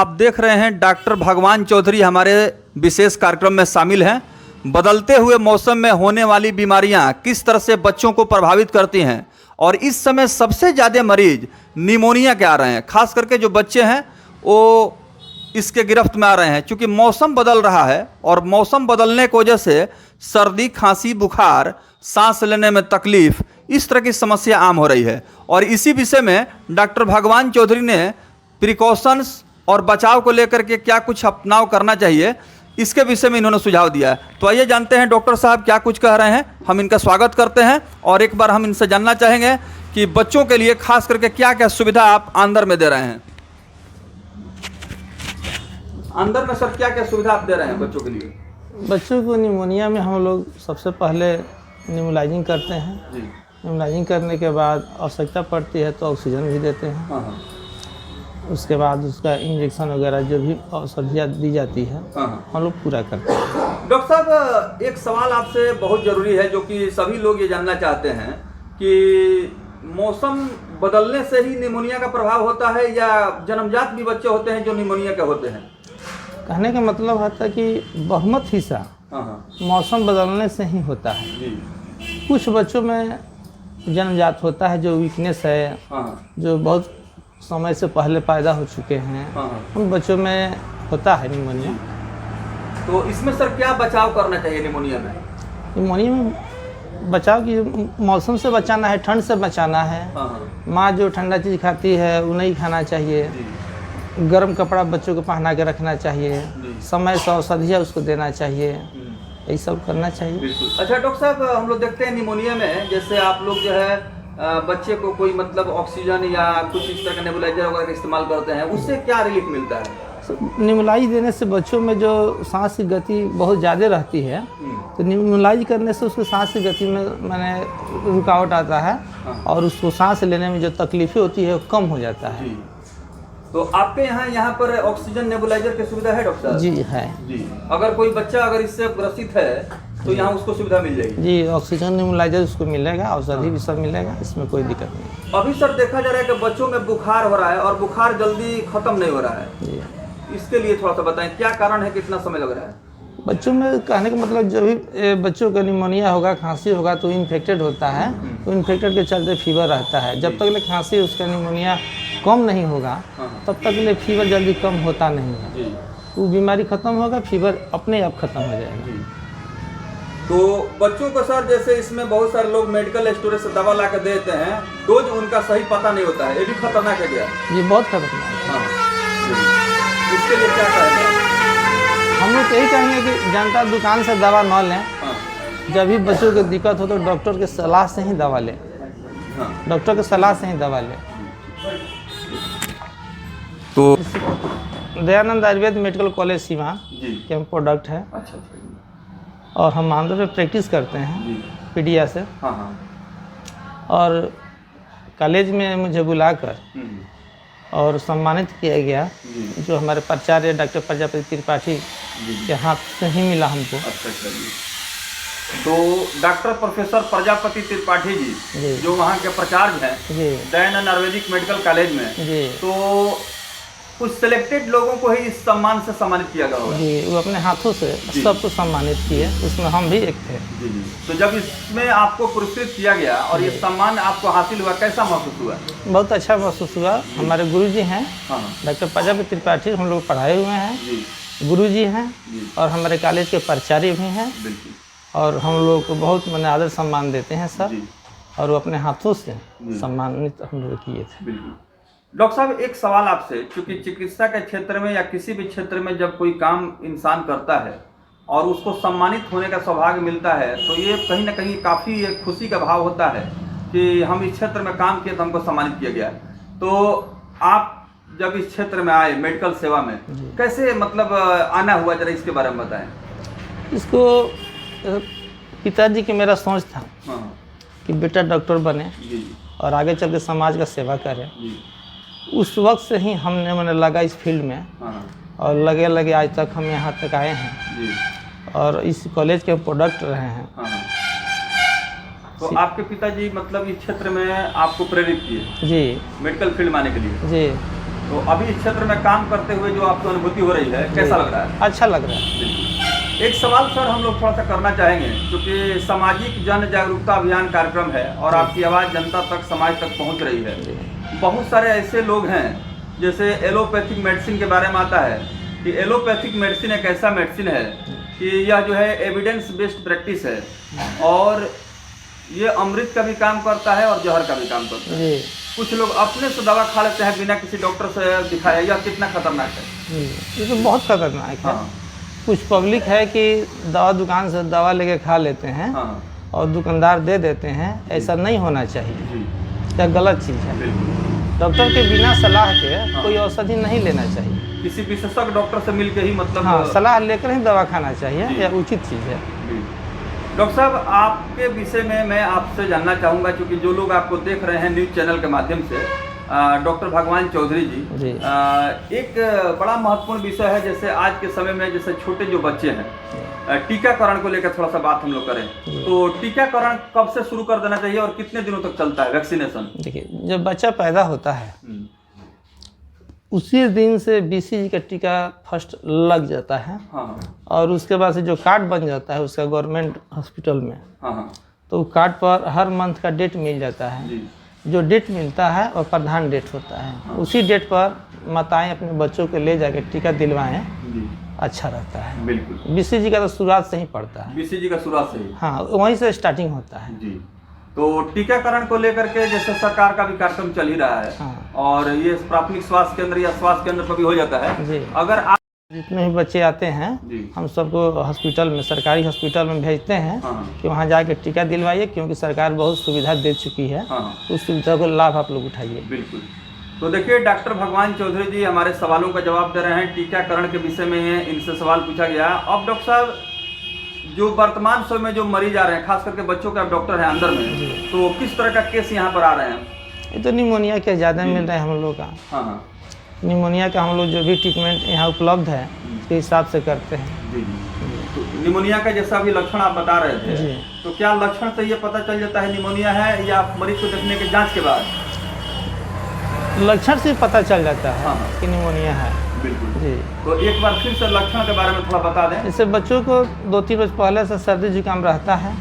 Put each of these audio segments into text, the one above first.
आप देख रहे हैं डॉक्टर भगवान चौधरी हमारे विशेष कार्यक्रम में शामिल हैं। बदलते हुए मौसम में होने वाली बीमारियां किस तरह से बच्चों को प्रभावित करती हैं और इस समय सबसे ज़्यादा मरीज निमोनिया के आ रहे हैं। खास करके जो बच्चे हैं वो इसके गिरफ्त में आ रहे हैं, क्योंकि मौसम बदल रहा है और मौसम बदलने की वजह से सर्दी, खांसी, बुखार, सांस लेने में तकलीफ, इस तरह की समस्या आम हो रही है। और इसी विषय में डॉक्टर भगवान चौधरी ने प्रिकॉशंस और बचाव को लेकर के क्या कुछ अपनाव करना चाहिए, इसके विषय में इन्होंने सुझाव दिया है। तो आइए जानते हैं डॉक्टर साहब क्या कुछ कह रहे हैं। हम इनका स्वागत करते हैं और एक बार हम इनसे जानना चाहेंगे कि बच्चों के लिए खास करके क्या क्या सुविधा आप अंदर में दे रहे हैं। अंदर में सर क्या क्या सुविधा आप दे रहे हैं बच्चों के लिए? बच्चों को निमोनिया में हम लोग सबसे पहले निमोलाइजिंग करते हैं। निमोलाइजिंग करने के बाद आवश्यकता पड़ती है तो ऑक्सीजन भी देते हैं। हाँ। उसके बाद उसका इंजेक्शन वगैरह जो भी औषधियाँ दी जाती है हम लोग पूरा करते हैं। डॉक्टर साहब, एक सवाल आपसे बहुत ज़रूरी है जो कि सभी लोग ये जानना चाहते हैं कि मौसम बदलने से ही निमोनिया का प्रभाव होता है या जन्मजात भी बच्चे होते हैं जो निमोनिया के होते हैं? कहने का मतलब है कि बहुमत हिस्सा मौसम बदलने से ही होता है। कुछ बच्चों में जन्मजात होता है जो वीकनेस है, जो बहुत समय से पहले पैदा हो चुके हैं, उन बच्चों में होता है निमोनिया। तो इसमें सर क्या बचाव करना चाहिए निमोनिया में? निमोनिया में बचाव की मौसम से बचाना है, ठंड से बचाना है। माँ जो ठंडा चीज़ खाती है वो नहीं खाना चाहिए। गर्म कपड़ा बच्चों को पहना के रखना चाहिए। समय से औषधियाँ उसको देना चाहिए। यही सब करना चाहिए। अच्छा डॉक्टर साहब, हम लोग देखते हैं निमोनिया में जैसे आप लोग जो है बच्चे को कोई मतलब ऑक्सीजन या कुछ इस तरह का नेबुलाइजर वगैरह का इस्तेमाल करते हैं, उससे क्या रिलीफ मिलता है? निमोलाइज देने से बच्चों में जो सांस की गति बहुत ज़्यादा रहती है, तो निमोलाइज करने से उसको सांस की गति में माने रुकावट आता है और उसको सांस लेने में जो तकलीफें होती है वो कम हो जाता है। तो आपके यहाँ पर ऑक्सीजन नेबुलाइजर की सुविधा है डॉक्टर साहब? जी है। जी, अगर कोई बच्चा अगर इससे ग्रसित है तो यहाँ उसको सुविधा मिल जाएगी? जी, ऑक्सीजन नेबुलाइजर उसको मिलेगा, औषधि भी सब मिलेगा, इसमें कोई दिक्कत नहीं। अभी सर देखा जा रहा है कि बच्चों में बुखार हो रहा है और बुखार जल्दी खत्म नहीं हो रहा है। जी, इसके लिए थोड़ा सा बताएं क्या कारण है, कितना समय लग रहा है? बच्चों में कहने का मतलब जब भी बच्चों का निमोनिया होगा, खांसी होगा तो इन्फेक्टेड होता है, तो इन्फेक्टेड के चलते फीवर रहता है। जब तक ले खांसी उसका निमोनिया कम नहीं होगा तब तक ले फीवर जल्दी कम होता नहीं है। वो बीमारी खत्म होगा, फीवर अपने आप खत्म हो जाएगा। तो बच्चों को सर जैसे इसमें बहुत सारे लोग मेडिकल स्टोर से दवा ला कर देते हैं, डोज उनका सही पता नहीं होता है, ये भी खतरनाक है क्या? ये बहुत खतरनाक है। इसके लिए क्या करेंगे? हम लोग यही कहेंगे कि जनता दुकान से दवा न लें। जब भी बच्चों को दिक्कत हो तो डॉक्टर के सलाह से ही दवा लें। डॉक्टर के सलाह से ही दवा लें। तो दयानंद आयुर्वेद मेडिकल कॉलेज सीमा के हम प्रोडक्ट है। अच्छा। और हम आंध्र में प्रैक्टिस करते हैं पीडिया से। और कॉलेज में मुझे बुलाकर और सम्मानित किया गया, जो हमारे प्राचार्य डॉक्टर प्रजापति त्रिपाठी के हाथ से ही मिला हमको। अच्छा। तो डॉक्टर प्रोफेसर प्रजापति त्रिपाठी जी जो वहाँ के प्राचार्य हैं दयानंद आयुर्वेदिक मेडिकल कॉलेज में, तो कुछ सिलेक्टेड लोगों को ही इस सम्मान से सम्मानित किया गया होगा? जी, वो अपने हाथों से सबको सम्मानित किए, उसमें हम भी एक थे। तो जब इसमें आपको पुरस्कृत किया गया और ये सम्मान आपको हासिल हुआ, कैसा महसूस हुआ? बहुत अच्छा महसूस हुआ। हमारे गुरुजी हैं डॉक्टर प्रजापति त्रिपाठी, हम लोग पढ़ाए हुए हैं, गुरुजी हैं और हमारे कॉलेज के प्राचार्य भी हैं और हम लोग को बहुत मैंने आदर सम्मान देते हैं सर, और वो अपने हाथों से सम्मानित हम लोग किए थे। डॉक्टर साहब, एक सवाल आपसे, क्योंकि चिकित्सा के क्षेत्र में या किसी भी क्षेत्र में जब कोई काम इंसान करता है और उसको सम्मानित होने का सौभाग्य मिलता है तो ये कहीं ना कहीं काफ़ी एक खुशी का भाव होता है कि हम इस क्षेत्र में काम किए तो हमको सम्मानित किया गया। तो आप जब इस क्षेत्र में आए मेडिकल सेवा में, कैसे मतलब आना हुआ, जरा इसके बारे में बताएं। इसको पिताजी की मेरा सोच था कि बेटा डॉक्टर बने और आगे चल के समाज का सेवा करे। उस वक्त से ही हमने मैंने लगा इस फील्ड में और लगे आज तक हम यहाँ तक आए हैं और इस कॉलेज के प्रोडक्ट रहे हैं। तो आपके पिताजी मतलब इस क्षेत्र में आपको प्रेरित किए? जी, मेडिकल फील्ड में आने के लिए? जी। तो अभी इस क्षेत्र में काम करते हुए जो आपको अनुभूति हो रही है, कैसा लग रहा है? अच्छा लग रहा है। एक सवाल सर हम लोग थोड़ा सा करना चाहेंगे, क्योंकि सामाजिक जन जागरूकता अभियान कार्यक्रम है और आपकी आवाज़ जनता तक, समाज तक पहुंच रही है। बहुत सारे ऐसे लोग हैं, जैसे एलोपैथिक मेडिसिन के बारे में आता है कि एलोपैथिक मेडिसिन एक ऐसा मेडिसिन है कि यह जो है एविडेंस बेस्ड प्रैक्टिस है और ये अमृत का भी काम करता है और जहर का भी काम करता है। कुछ लोग अपने से दवा खा लेते हैं बिना किसी डॉक्टर से दिखाए, यह कितना खतरनाक है? ये तो बहुत खतरनाक है। कुछ पब्लिक है कि दवा दुकान से दवा लेके खा लेते हैं और दुकानदार दे देते हैं, ऐसा नहीं होना चाहिए। यह गलत चीज़ है। डॉक्टर के बिना सलाह के कोई औषधि नहीं लेना चाहिए। किसी विशेषज्ञ डॉक्टर से मिलकर ही मतलब सलाह लेकर ही दवा खाना चाहिए, यह उचित चीज़ है। डॉक्टर साहब, आपके विषय में मैं आपसे जानना चाहूँगा, क्योंकि जो लोग आपको देख रहे हैं न्यूज़ चैनल के माध्यम से, डॉक्टर भगवान चौधरी जी, एक बड़ा महत्वपूर्ण विषय है। जैसे आज के समय में जैसे छोटे जो बच्चे हैं, टीकाकरण को लेकर थोड़ा सा बात हम लोग करें, तो टीकाकरण कब से शुरू कर देना चाहिए और कितने दिनों तक चलता है वैक्सीनेशन? देखिए, जब बच्चा पैदा होता है उसी दिन से BCG का टीका फर्स्ट लग जाता है। और उसके बाद से जो कार्ड बन जाता है उसका गवर्नमेंट हॉस्पिटल में, तो कार्ड पर हर मंथ का डेट मिल जाता है। जो डेट मिलता है और प्रधान डेट होता है, उसी डेट पर माताएं अपने बच्चों को ले जाकर टीका दिलवाएं, अच्छा रहता है। बिल्कुल। BCG का तो शुरुआत से ही पड़ता है। BCG का शुरुआत से ही? हाँ, वहीं से स्टार्टिंग होता है जी। तो टीकाकरण को लेकर के जैसे सरकार का भी कार्यक्रम चल ही रहा है, और ये प्राथमिक स्वास्थ्य केंद्र या स्वास्थ्य केंद्र पर भी हो जाता है जी। अगर आप जितने भी बच्चे आते हैं हम सबको हॉस्पिटल में, सरकारी हॉस्पिटल में भेजते हैं कि वहाँ जाके टीका दिलवाइए, क्योंकि सरकार बहुत सुविधा दे चुकी है। उस सुविधा को लाभ आप लोग उठाइए। बिल्कुल। तो देखिए, डॉक्टर भगवान चौधरी जी हमारे सवालों का जवाब दे रहे हैं। टीकाकरण के विषय में इनसे सवाल पूछा गया। अब डॉक्टर साहब, जो वर्तमान समय में जो मरीज आ रहे हैं, खास करके बच्चों के आप डॉक्टर हैं अंदर में, तो किस तरह का केस यहाँ पर आ रहे हैं? ये तो निमोनिया के ज़्यादा मिल रहा है हम लोग का। निमोनिया का हम लोग जो भी ट्रीटमेंट यहाँ उपलब्ध है उसके हिसाब से करते हैं। तो निमोनिया का जैसा भी लक्षण आप बता रहे थे, तो क्या लक्षण से ये पता चल जाता है निमोनिया है, या मरीज को देखने के जांच के बाद? लक्षण से पता चल जाता है कि निमोनिया है। बिल्कुल जी। तो एक बार फिर से लक्षण के बारे में थोड़ा बता दें। जैसे बच्चों को 2-3 रोज पहले से सर्दी जुकाम रहता है,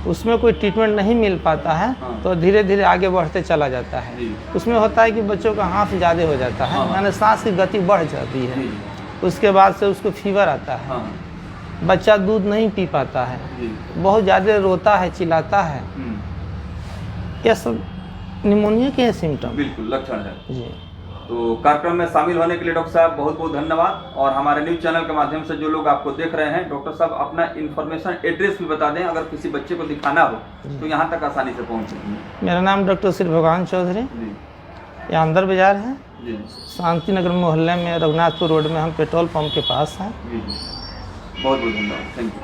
उसमें कोई ट्रीटमेंट नहीं मिल पाता है, तो धीरे धीरे आगे बढ़ते चला जाता है। उसमें होता है कि बच्चों का हाथ ज़्यादा हो जाता है, यानी सांस की गति बढ़ जाती है। उसके बाद से उसको फीवर आता है, बच्चा दूध नहीं पी पाता है, बहुत ज़्यादा रोता है, चिल्लाता है। यह सब निमोनिया के सिम्टम, बिल्कुल लक्षण है जी। तो कार्यक्रम में शामिल होने के लिए डॉक्टर साहब बहुत बहुत धन्यवाद। और हमारे न्यूज़ चैनल के माध्यम से जो लोग आपको देख रहे हैं, डॉक्टर साहब अपना इन्फॉर्मेशन, एड्रेस भी बता दें, अगर किसी बच्चे को दिखाना हो तो यहाँ तक आसानी से पहुँच सकते हैं। मेरा नाम डॉक्टर श्री भगवान चौधरी, यहाँ अंदर बाजार है, शांति नगर मोहल्ले में, रघुनाथपुर रोड में, हम पेट्रोल पंप के पास हैं। बहुत बहुत धन्यवाद, थैंक यू।